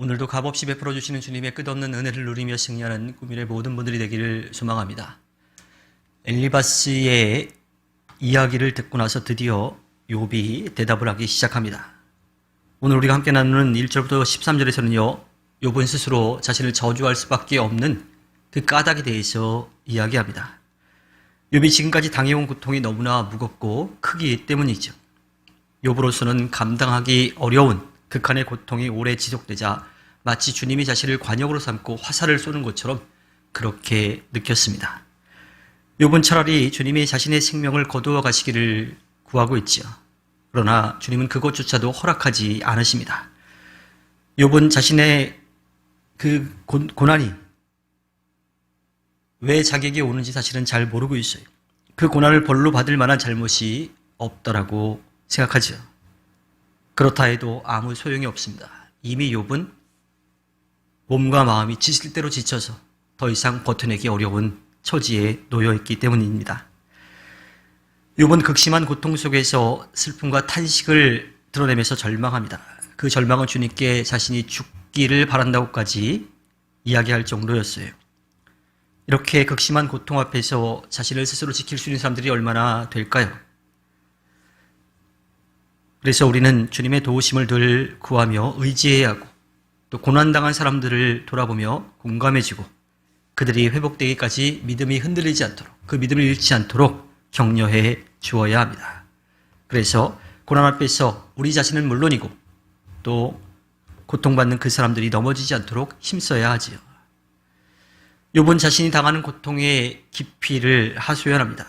오늘도 값없이 베풀어 주시는 주님의 끝없는 은혜를 누리며 승리하는 꿈일의 모든 분들이 되기를 소망합니다. 엘리바스의 이야기를 듣고 나서 드디어 욥이 대답을 하기 시작합니다. 오늘 우리가 함께 나누는 1절부터 13절에서는요, 욥은 스스로 자신을 저주할 수밖에 없는 그 까닭에 대해서 이야기합니다. 욥이 지금까지 당해온 고통이 너무나 무겁고 크기 때문이죠. 욥으로서는 감당하기 어려운 극한의 고통이 오래 지속되자 마치 주님이 자신을 관역으로 삼고 화살을 쏘는 것처럼 그렇게 느꼈습니다. 욥은 차라리 주님이 자신의 생명을 거두어 가시기를 구하고 있죠. 그러나 주님은 그것조차도 허락하지 않으십니다. 욥은 자신의 그 고난이 왜 자기에게 오는지 사실은 잘 모르고 있어요. 그 고난을 벌로 받을 만한 잘못이 없다라고 생각하죠. 그렇다 해도 아무 소용이 없습니다. 이미 욥은 몸과 마음이 지칠 대로 지쳐서 더 이상 버텨내기 어려운 처지에 놓여있기 때문입니다. 욥은 극심한 고통 속에서 슬픔과 탄식을 드러내면서 절망합니다. 그 절망은 주님께 자신이 죽기를 바란다고까지 이야기할 정도였어요. 이렇게 극심한 고통 앞에서 자신을 스스로 지킬 수 있는 사람들이 얼마나 될까요? 그래서 우리는 주님의 도우심을 늘 구하며 의지해야 하고 또 고난당한 사람들을 돌아보며 공감해주고 그들이 회복되기까지 믿음이 흔들리지 않도록 그 믿음을 잃지 않도록 격려해 주어야 합니다. 그래서 고난 앞에서 우리 자신은 물론이고 또 고통받는 그 사람들이 넘어지지 않도록 힘써야 하지요. 욥은 자신이 당하는 고통의 깊이를 하소연합니다.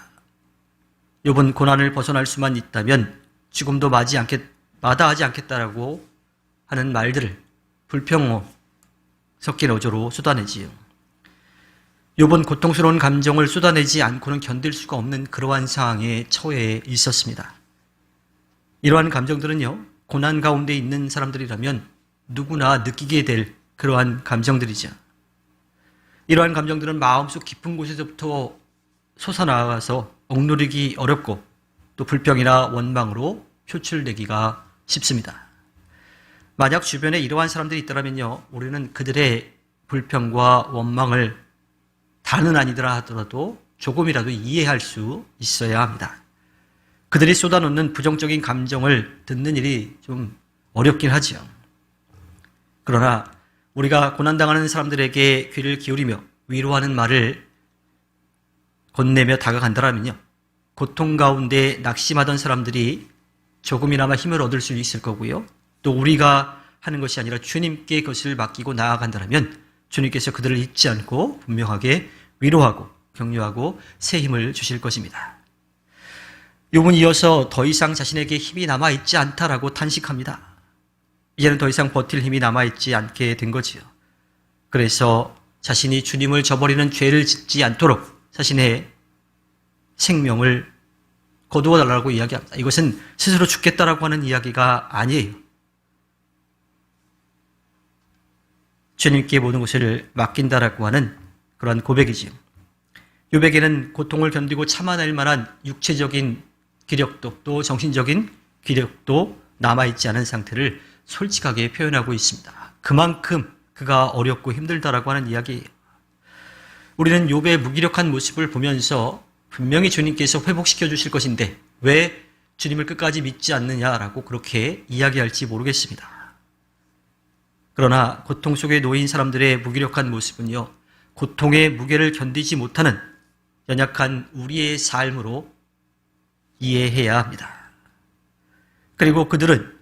욥은 고난을 벗어날 수만 있다면 죽음도 마다하지 않겠다라고 하는 말들을 불평 섞인 어조로 쏟아내지요. 욥은 고통스러운 감정을 쏟아내지 않고는 견딜 수가 없는 그러한 상황에 처해 있었습니다. 이러한 감정들은요, 고난 가운데 있는 사람들이라면 누구나 느끼게 될 그러한 감정들이죠. 이러한 감정들은 마음속 깊은 곳에서부터 솟아나가서 억누르기 어렵고 또 불평이나 원망으로 표출되기가 쉽습니다. 만약 주변에 이러한 사람들이 있다면요, 우리는 그들의 불평과 원망을 다는 아니더라 하더라도 조금이라도 이해할 수 있어야 합니다. 그들이 쏟아놓는 부정적인 감정을 듣는 일이 좀 어렵긴 하죠. 그러나 우리가 고난당하는 사람들에게 귀를 기울이며 위로하는 말을 건네며 다가간다면요, 고통 가운데 낙심하던 사람들이 조금이나마 힘을 얻을 수 있을 거고요. 또 우리가 하는 것이 아니라 주님께 그것을 맡기고 나아간다면 주님께서 그들을 잊지 않고 분명하게 위로하고 격려하고 새 힘을 주실 것입니다. 욥은 이어서 더 이상 자신에게 힘이 남아있지 않다라고 탄식합니다. 이제는 더 이상 버틸 힘이 남아있지 않게 된 거지요. 그래서 자신이 주님을 저버리는 죄를 짓지 않도록 자신의 생명을 거두어 달라고 이야기합니다. 이것은 스스로 죽겠다라고 하는 이야기가 아니에요. 주님께 모든 것을 맡긴다라고 하는 그러한 고백이지요. 욥에게는 고통을 견디고 참아낼 만한 육체적인 기력도 또 정신적인 기력도 남아있지 않은 상태를 솔직하게 표현하고 있습니다. 그만큼 그가 어렵고 힘들다라고 하는 이야기예요. 우리는 욥의 무기력한 모습을 보면서 분명히 주님께서 회복시켜 주실 것인데 왜 주님을 끝까지 믿지 않느냐라고 그렇게 이야기할지 모르겠습니다. 그러나 고통 속에 놓인 사람들의 무기력한 모습은요, 고통의 무게를 견디지 못하는 연약한 우리의 삶으로 이해해야 합니다. 그리고 그들은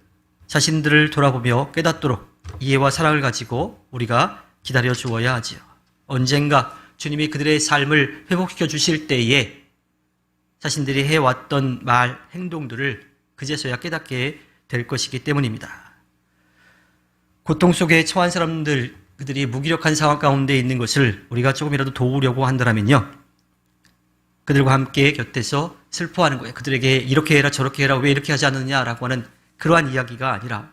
자신들을 돌아보며 깨닫도록 이해와 사랑을 가지고 우리가 기다려 주어야 하지요. 언젠가 주님이 그들의 삶을 회복시켜 주실 때에 자신들이 해왔던 말, 행동들을 그제서야 깨닫게 될 것이기 때문입니다. 고통 속에 처한 사람들, 그들이 무기력한 상황 가운데 있는 것을 우리가 조금이라도 도우려고 한다면요, 그들과 함께 곁에서 슬퍼하는 거예요. 그들에게 이렇게 해라 저렇게 해라 왜 이렇게 하지 않느냐라고 하는 그러한 이야기가 아니라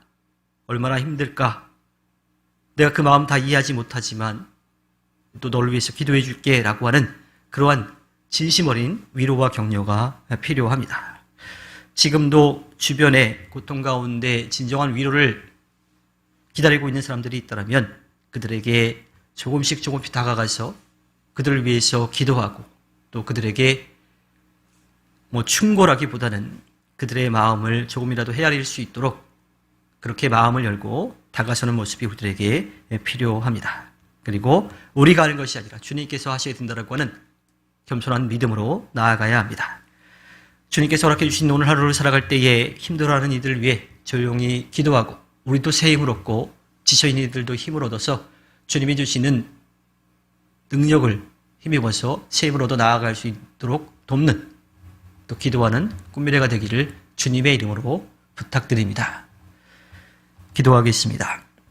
얼마나 힘들까, 내가 그 마음 다 이해하지 못하지만 또 너를 위해서 기도해 줄게 라고 하는 그러한 진심 어린 위로와 격려가 필요합니다. 지금도 주변에 고통 가운데 진정한 위로를 기다리고 있는 사람들이 있다면 그들에게 조금씩 다가가서 그들을 위해서 기도하고 또 그들에게 충고라기보다는 그들의 마음을 조금이라도 헤아릴 수 있도록 그렇게 마음을 열고 다가서는 모습이 우리들에게 필요합니다. 그리고 우리가 하는 것이 아니라 주님께서 하셔야 된다고 하는 겸손한 믿음으로 나아가야 합니다. 주님께서 허락해 주신 오늘 하루를 살아갈 때에 힘들어하는 이들을 위해 조용히 기도하고 우리도 새 힘을 얻고 지쳐있는 이들도 힘을 얻어서 주님이 주시는 능력을 힘입어서 새 힘을 얻어 나아갈 수 있도록 돕는 또 기도하는 꿈미래가 되기를 주님의 이름으로 부탁드립니다. 기도하겠습니다.